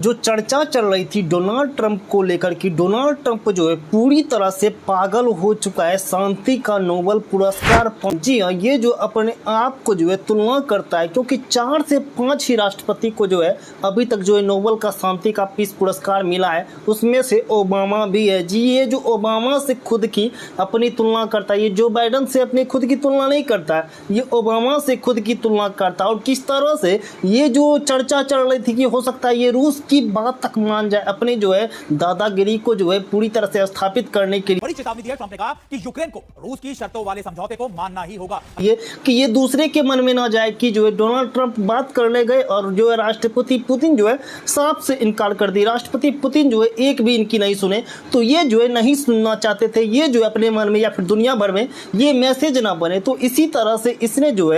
जो चर्चा चल रही थी डोनाल्ड ट्रंप को लेकर कि डोनाल्ड ट्रंप जो है पूरी तरह से पागल हो चुका है, शांति का नोबेल पुरस्कार। जी हाँ, ये जो अपने आप को जो है तुलना करता है, क्योंकि 4 से 5 ही राष्ट्रपति को जो है अभी तक जो है नोबेल का शांति का पीस पुरस्कार मिला है, उसमें से ओबामा भी है। जी, ये जो ओबामा से खुद की अपनी तुलना करता है, ये जो बाइडन से अपनी खुद की तुलना नहीं करता है, ये ओबामा से खुद की तुलना करता है। और किस तरह से ये जो चर्चा चल रही थी कि हो सकता है ये रूस की बात तक मान जाए, अपने जो है दादागिरी को जो है पूरी तरह से स्थापित करने के लिए बड़ी चेतावनी दी है ट्रंप ने कहा कि यूक्रेन को रूस की शर्तों वाले समझौते को मानना ही होगा। ये दूसरे के मन में ना जाए कि जो है डोनाल्ड ट्रंप बात करने गए और जो है राष्ट्रपति पुतिन जो है साफ से इनकार कर दी। राष्ट्रपति पुतिन जो है एक भी इनकी नहीं सुने, तो ये जो है नहीं सुनना चाहते थे, ये जो है अपने मन में या फिर दुनिया भर में ये मैसेज ना बने। तो इसी तरह से इसने जो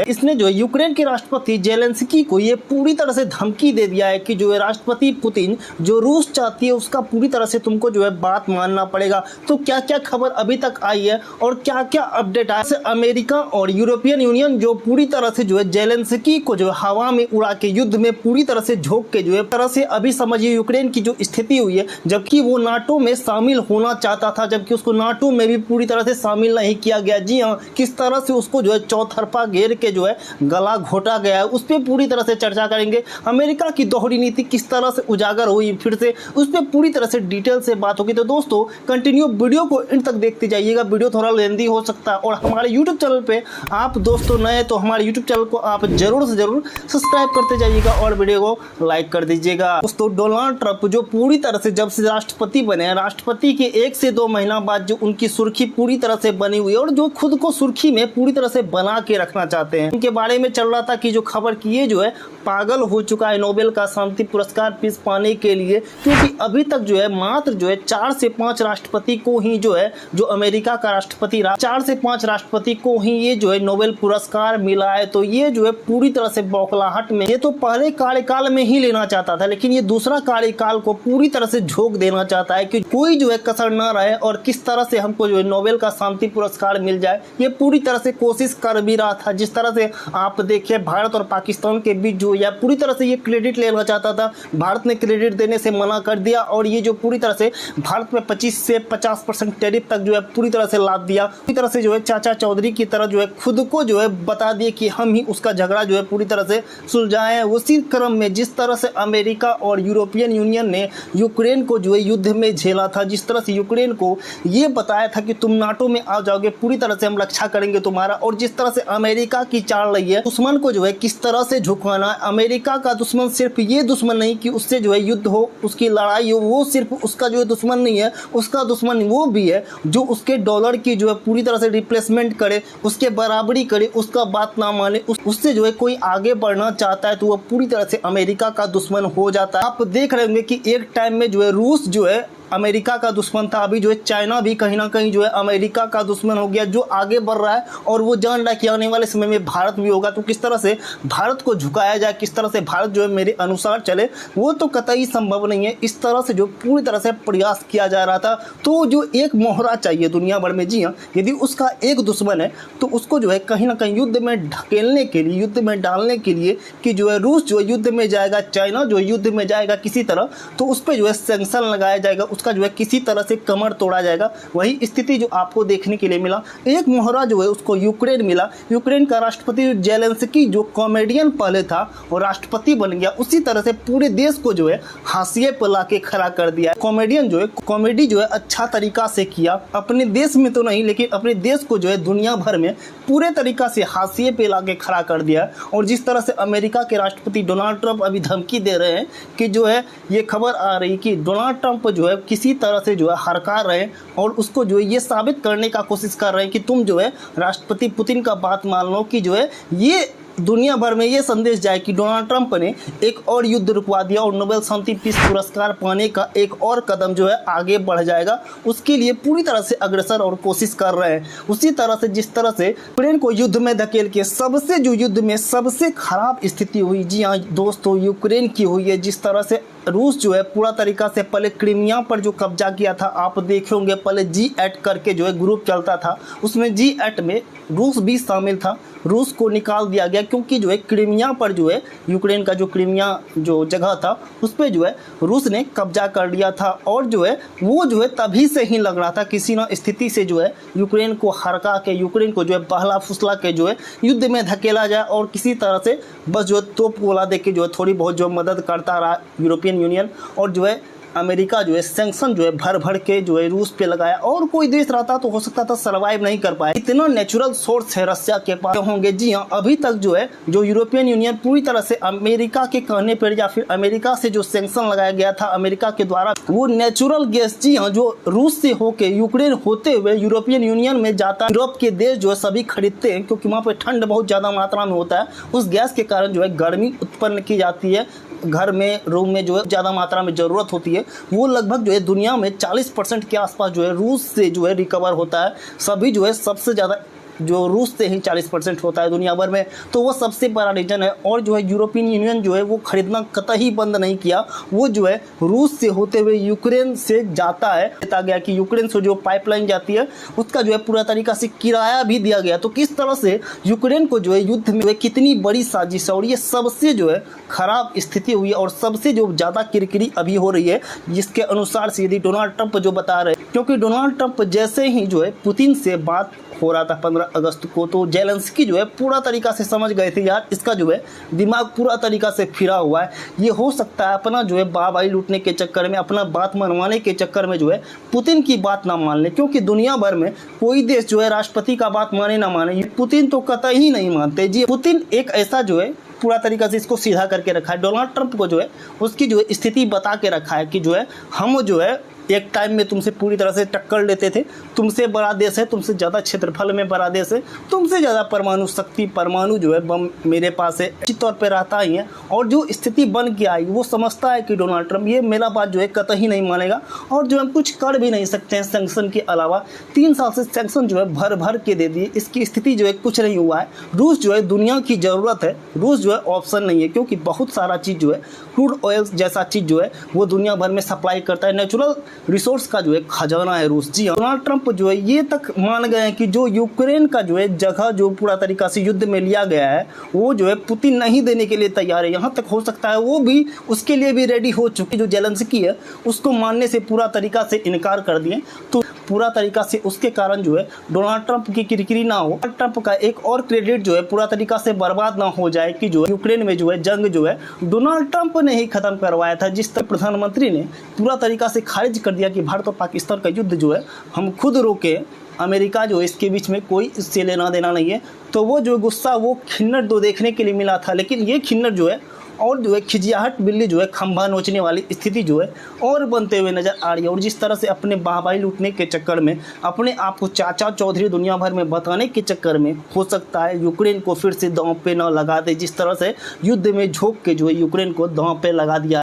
है यूक्रेन के राष्ट्रपति जेलेंस्की को ये पूरी तरह से धमकी दे दिया है कि जो है राष्ट्रपति पुतिन जो रूस चाहती है उसका पूरी तरह से तुमको जो है बात मानना पड़ेगा। तो क्या क्या खबर अभी तक आई है और क्या क्या अपडेट आया से अमेरिका और यूरोपियन यूनियन जो पूरी तरह से जो है जेलेंस्की को जो हवा में उड़ा के युद्ध में पूरी तरह से झोंक के जो है तरह से अभी समझिए यूक्रेन की जो स्थिति हुई है, जबकि वो नाटो में शामिल होना चाहता था, जबकि उसको नाटो में भी पूरी तरह से शामिल नहीं किया गया। जी हाँ, किस तरह से उसको जो है चौतरफा घेर के जो है गला घोटा गया है, उस पर पूरी तरह से चर्चा करेंगे। अमेरिका की दोहरी नीति किस तरह से उजागर हुई, फिर से उस पर पूरी तरह से डिटेल से बात होगी। तो दोस्तों कंटिन्यू वीडियो को इन तक देखते जाइएगा, वीडियो थोड़ा लेंदी हो सकता है। और हमारे यूट्यूब चैनल पे आप दोस्तों नए तो हमारे यूट्यूब चैनल को आप जरूर से जरूर सब्सक्राइब करते जाइएगा और वीडियो को लाइक कर दीजिएगा। दोस्तों डोनाल्ड ट्रंप जो पूरी तरह से जब से राष्ट्रपति बने हैं, राष्ट्रपति के 1 से 2 महीना बाद जो उनकी सुर्खी पूरी तरह से बनी हुई है और जो खुद को सुर्खी में पूरी तरह से बना के रखना चाहते हैं, उनके बारे में चल रहा था कि जो खबर की ये जो है पागल हो चुका है नोबेल का शांति पुरस्कार पीस पाने के लिए, क्योंकि अभी तक जो है मात्र जो है 4 से 5 राष्ट्रपति को ही जो है जो अमेरिका का राष्ट्रपति 4 से 5 राष्ट्रपति को ही ये जो है नोबेल पुरस्कार मिला है। तो ये जो है पूरी तरह से बौखलाहट में, ये तो पहले कार्यकाल में ही लेना चाहता था, लेकिन ये दूसरा कार्यकाल को पूरी तरह से झोंक देना चाहता है कि कोई जो है कसर न रहे और किस तरह से हमको जो है नोबेल का शांति पुरस्कार मिल जाए। ये पूरी तरह से कोशिश कर भी रहा था। जिस तरह से आप देखिए भारत और पाकिस्तान के बीच जो या पूरी तरह से ये क्रेडिट लेना चाहता था, भारत ने क्रेडिट देने से मना कर दिया और ये जो पूरी तरह से भारत में 25 से 50% टैरिफ तक जो है पूरी तरह से लाद दिया। पूरी तरह से जो है चाचा चौधरी की तरह जो है खुद को जो है बता दिए कि हम ही उसका झगड़ा जो है पूरी तरह से सुलझाएं। उसी क्रम में जिस तरह से अमेरिका और यूरोपियन यूनियन ने यूक्रेन को जो है युद्ध में झेला था, जिस तरह से यूक्रेन को ये बताया था कि तुम नाटो में आ जाओगे, पूरी तरह से हम रक्षा करेंगे तुम्हारा, और जिस तरह से अमेरिका की चाल रही है दुश्मन को जो है किस तरह से झुकाना है। अमेरिका का दुश्मन सिर्फ ये दुश्मन नहीं कि उससे जो है युद्ध हो, उसकी लड़ाई हो, वो सिर्फ उसका जो है दुश्मन नहीं है, उसका दुश्मन वो भी है जो उसके डॉलर की जो है पूरी तरह से रिप्लेसमेंट करे, उसके बराबरी करे, उसका बात ना माने, उससे जो है कोई आगे बढ़ना चाहता है तो वह पूरी तरह से अमेरिका का दुश्मन हो जाता है। आप देख रहे होंगे कि एक टाइम में जो है रूस जो है अमेरिका का दुश्मन था, अभी जो है चाइना भी कहीं ना कहीं जो है अमेरिका का दुश्मन हो गया, जो आगे बढ़ रहा है और वो जान रहा है कि आने वाले समय में भारत भी होगा। तो किस तरह से भारत को झुकाया जाए, किस तरह से भारत जो है मेरे अनुसार चले, वो तो कतई संभव नहीं है। इस तरह से जो पूरी तरह से प्रयास किया जा रहा था। तो जो एक मोहरा चाहिए दुनिया भर में, जी हाँ, यदि उसका एक दुश्मन है तो उसको जो है कहीं ना कहीं युद्ध में ढकेलने के लिए, युद्ध में डालने के लिए कि जो है रूस जो है युद्ध में जाएगा, चाइना जो युद्ध में जाएगा किसी तरह, तो उस पर जो है सैंक्शन लगाया जाएगा, का जो है किसी तरह से कमर तोड़ा जाएगा। वही स्थिति जो आपको देखने के लिए मिला, एक मोहरा जो है उसको यूक्रेन मिला। यूक्रेन का राष्ट्रपति जेलेंस्की जो कॉमेडियन पहले था और राष्ट्रपति बन गया, उसी तरह से पूरे देश को जो है हाशिए पर लाके खड़ा कर दिया। कॉमेडियन जो है कॉमेडी जो है अच्छा तरीका से किया, अपने देश में तो नहीं लेकिन अपने देश को जो है दुनिया भर में पूरे तरीका से हाशिए पे लाके खड़ा कर दिया। और जिस तरह से अमेरिका के राष्ट्रपति डोनाल्ड ट्रंप अभी धमकी दे रहे हैं कि जो है ये खबर आ रही कि डोनाल्ड ट्रंप जो है किसी तरह से जो है हरकार रहे और उसको जो है ये साबित करने का कोशिश कर रहे हैं कि तुम जो है राष्ट्रपति पुतिन का बात मान लो, कि जो है ये दुनिया भर में ये संदेश जाए कि डोनाल्ड ट्रंप ने एक और युद्ध रुकवा दिया और नोबेल शांति पीस पुरस्कार पाने का एक और कदम जो है आगे बढ़ जाएगा। उसके लिए पूरी तरह से अग्रसर और कोशिश कर रहे हैं। उसी तरह से जिस तरह से यूक्रेन को युद्ध में धकेल के सबसे जो युद्ध में सबसे खराब स्थिति हुई, जी हाँ दोस्तों, यूक्रेन की हुई है। जिस तरह से रूस जो है पूरा तरीका से पहले क्रीमिया पर जो कब्जा किया था, आप देखे होंगे पहले G8 करके जो है ग्रुप चलता था, उसमें G8 में रूस भी शामिल था। रूस को निकाल दिया गया क्योंकि जो है क्रीमिया पर जो है यूक्रेन का जो क्रीमिया जो जगह था उस पर जो है रूस ने कब्जा कर लिया था और जो है वो जो है तभी से ही लग रहा था किसी न स्थिति से जो है यूक्रेन को हरका के, यूक्रेन को जो है बहला फुसला के जो है युद्ध में धकेला जाए और किसी तरह से बस जो है तोप गोला दे के जो है थोड़ी बहुत जो मदद करता रहा यूरोपियन यूनियन। और जो है अमेरिका जो है सैंक्शन जो है भर भर के जो है रूस पे लगाया और कोई देश रहता तो हो सकता था सर्वाइव नहीं कर पाए। इतना नेचुरल सोर्स है रशिया के पास होंगे। जी हाँ, अभी तक जो है जो यूरोपियन यूनियन पूरी तरह से अमेरिका के कहने पर या फिर अमेरिका से जो सैंक्शन लगाया गया था अमेरिका के द्वारा, वो नेचुरल गैस जी हाँ जो रूस से होके यूक्रेन होते हुए यूरोपियन यूनियन में जाता है। यूरोप के देश जो है सभी खरीदते हैं क्योंकि वहाँ पे ठंड बहुत ज़्यादा मात्रा में होता है। उस गैस के कारण जो है गर्मी उत्पन्न की जाती है, घर में रूम में जो है ज़्यादा मात्रा में ज़रूरत होती है। वो लगभग जो है दुनिया में 40% के आसपास जो है रूस से जो है रिकवर होता है। सभी जो है सबसे ज़्यादा जो रूस से ही 40% होता है दुनिया भर में, तो वो सबसे बड़ा रीजन है। और जो है यूरोपियन यूनियन जो है वो खरीदना कतई बंद नहीं किया, वो जो है रूस से होते हुए यूक्रेन से जाता है। बताया गया कि यूक्रेन से जो पाइपलाइन जाती है उसका जो है पूरा तरीका से किराया भी दिया गया। तो किस तरह से यूक्रेन को जो है युद्ध में कितनी बड़ी साजिश है और ये सबसे जो है खराब स्थिति हुई और सबसे जो ज़्यादा किरकिरी अभी हो रही है, जिसके अनुसार से यदि डोनाल्ड ट्रंप जो बता रहे हैं, क्योंकि डोनाल्ड ट्रंप जैसे ही जो है पुतिन से बात हो रहा था 15 अगस्त को, तो जेलेंस्की जो है पूरा तरीका से समझ गए थे यार इसका जो है दिमाग पूरा तरीका से फिरा हुआ है। ये हो सकता है अपना जो है बाबाई लूटने के चक्कर में, अपना बात मनवाने के चक्कर में जो है पुतिन की बात ना मान ले, क्योंकि दुनिया भर में कोई देश जो है राष्ट्रपति का बात माने ना माने, पुतिन तो कतई ही नहीं मानते। जी, पुतिन एक ऐसा जो है पूरा तरीका से इसको सीधा करके रखा है। डोनाल्ड ट्रंप को जो है उसकी जो है स्थिति बता के रखा है कि जो है हम जो है एक टाइम में तुमसे पूरी तरह से टक्कर लेते थे, तुमसे बड़ा देश है, तुमसे ज़्यादा क्षेत्रफल में बड़ा देश है, तुमसे ज़्यादा परमाणु शक्ति, परमाणु जो है बम मेरे पास है, निश्चित तौर पे रहता ही है। और जो स्थिति बन के आई वो समझता है कि डोनाल्ड ट्रंप ये मेरा बात जो है कतई नहीं मानेगा और जो हम कुछ कर भी नहीं सकते हैं सैंक्शन के अलावा। 3 साल से सैंक्शन जो है भर भर के दे दिए, इसकी स्थिति जो है कुछ नहीं हुआ है। रूस जो है दुनिया की ज़रूरत है, रूस जो है ऑप्शन नहीं है, क्योंकि बहुत सारा चीज़ जो है क्रूड ऑयल जैसा चीज़ जो है वो दुनिया भर में सप्लाई करता है। नेचुरल रिसोर्स का जो है खजाना है रूस। जी, डोनाल्ड ट्रंप जो है ये तक मान गए हैं कि जो यूक्रेन का जो है जगह जो पूरा तरीका से युद्ध में लिया गया है वो जो है पुतिन नहीं देने के लिए तैयार है। यहाँ तक हो सकता है वो भी उसके लिए भी रेडी हो चुकी, जो जेलेंस्की है उसको मानने से पूरा तरीका से इनकार कर दिए। तो पूरा तरीका से उसके कारण जो है डोनाल्ड ट्रंप की किरकिरी ना हो, ट्रंप का एक और क्रेडिट जो है पूरा तरीका से बर्बाद ना हो जाए कि जो यूक्रेन में जो है जंग जो है डोनाल्ड ट्रंप ने ही खत्म करवाया था। जिस तरह प्रधानमंत्री ने पूरा तरीका से खारिज कर दिया कि भारत और पाकिस्तान का युद्ध जो है हम खुद रोके, अमेरिका जो है इसके बीच में कोई इससे लेना देना नहीं है, तो वो जो गुस्सा वो खिन्नर तो देखने के लिए मिला था। लेकिन ये खिन्नर जो है और जो है खिजियाहट बिल्ली जो है खंभा नोचने वाली स्थिति जो है और बनते हुए नजर आ रही है। और जिस तरह से अपने बाहबाई लूटने के चक्कर में, अपने आप को चाचा चौधरी दुनिया भर में बताने के चक्कर में हो सकता है यूक्रेन को फिर से दांव पे न लगा दे, जिस तरह से युद्ध में झोंक के जो है यूक्रेन को दांव पे लगा दिया।